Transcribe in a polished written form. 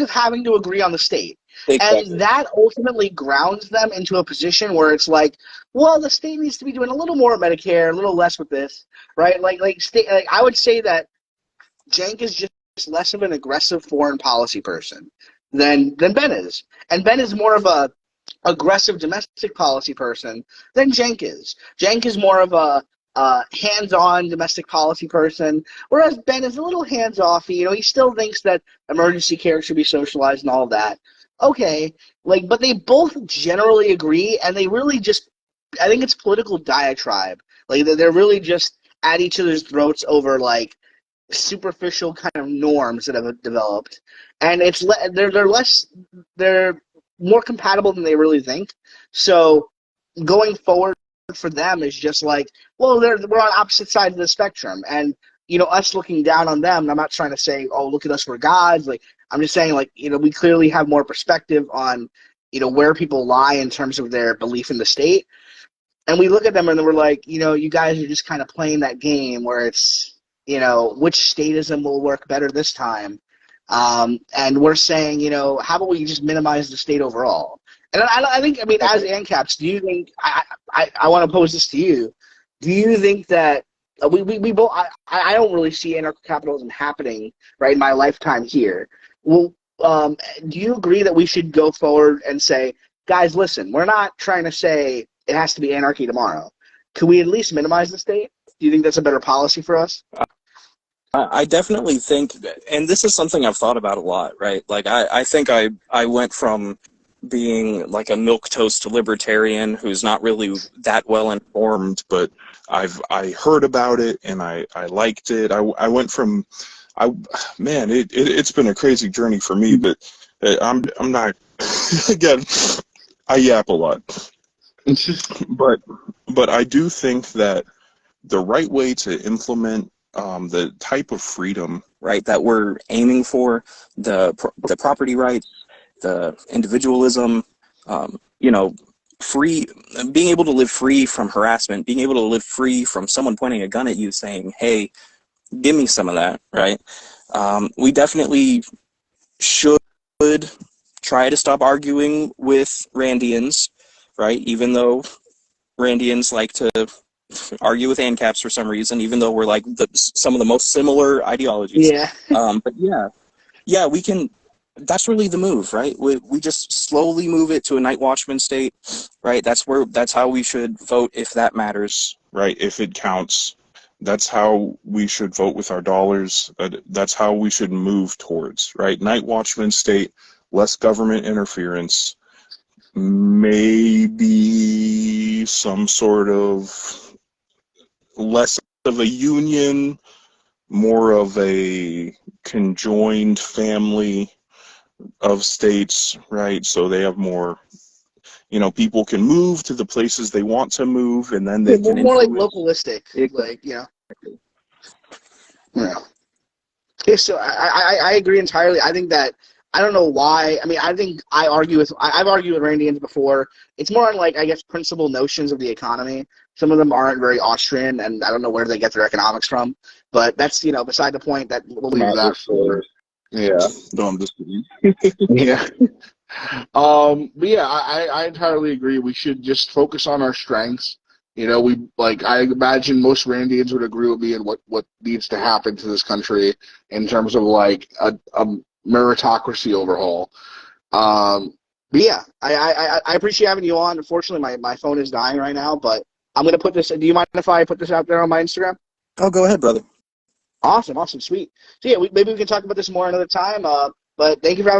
of having to agree on the state. Exactly. And that ultimately grounds them into a position where it's like, well, the state needs to be doing a little more Medicare, a little less with this, right? Like I would say that Cenk is just less of an aggressive foreign policy person than Ben is. And Ben is more of a aggressive domestic policy person than Cenk is. Cenk is more of a hands-on domestic policy person, whereas Ben is a little hands-offy. You know, he still thinks that emergency care should be socialized and all of that. Okay, like, but they both generally agree, and they really just, I think it's political diatribe. Like, they're really just at each other's throats over, like, superficial kind of norms that have developed, and they're more compatible than they really think. So going forward for them is just like, well, we're on opposite sides of the spectrum, and us looking down on them. I'm not trying to say, oh, look at us, we're gods. Like, I'm just saying, like, we clearly have more perspective on where people lie in terms of their belief in the state, and we look at them and we're like, you guys are just kind of playing that game where it's which statism will work better this time. And we're saying, how about we just minimize the state overall? And I think, as Ancaps, do you think, I want to pose this to you, do you think that we both, I don't really see anarcho-capitalism happening, right, in my lifetime here. Well, do you agree that we should go forward and say, guys, listen, we're not trying to say it has to be anarchy tomorrow. Could we at least minimize the state? Do you think that's a better policy for us? I definitely think, and this is something I've thought about a lot, right? Like, I think I went from being like a milquetoast libertarian who's not really that well informed, but I heard about it and I liked it. I went from, man, it's been a crazy journey for me, but I'm not, again, I yap a lot. But I do think that the right way to implement the type of freedom, right, that we're aiming for, the property rights, the individualism, free, being able to live free from harassment, being able to live free from someone pointing a gun at you saying, hey, give me some of that, right? We definitely should try to stop arguing with Randians, right? Even though Randians like to argue with Ancaps for some reason, even though we're like some of the most similar ideologies. Yeah. But yeah, we can. That's really the move, right? We just slowly move it to a night watchman state, right? That's how we should vote if that matters, right? If it counts, that's how we should vote with our dollars. That's how we should move towards, right? Night watchman state, less government interference, maybe some sort of less of a union, more of a conjoined family of states, right? So they have more, people can move to the places they want to move, and then they can more like influence. localistic, Exactly. Yeah. Okay, so I agree entirely. I think that, I don't know why. I think I've argued with Randians before. It's more on, like, I guess, principal notions of the economy. Some of them aren't very Austrian, and I don't know where they get their economics from. But that's, beside the point. That we'll leave that for. Yeah. No, I'm just kidding. Yeah. But yeah, I entirely agree. We should just focus on our strengths. I imagine most Randians would agree with me in what needs to happen to this country in terms of, like, a meritocracy overhaul. But yeah, I appreciate having you on. Unfortunately, my phone is dying right now, but I'm gonna put this. Do you mind if I put this out there on my Instagram? Oh, go ahead, brother. Awesome, sweet. So yeah, maybe we can talk about this more another time. But thank you for having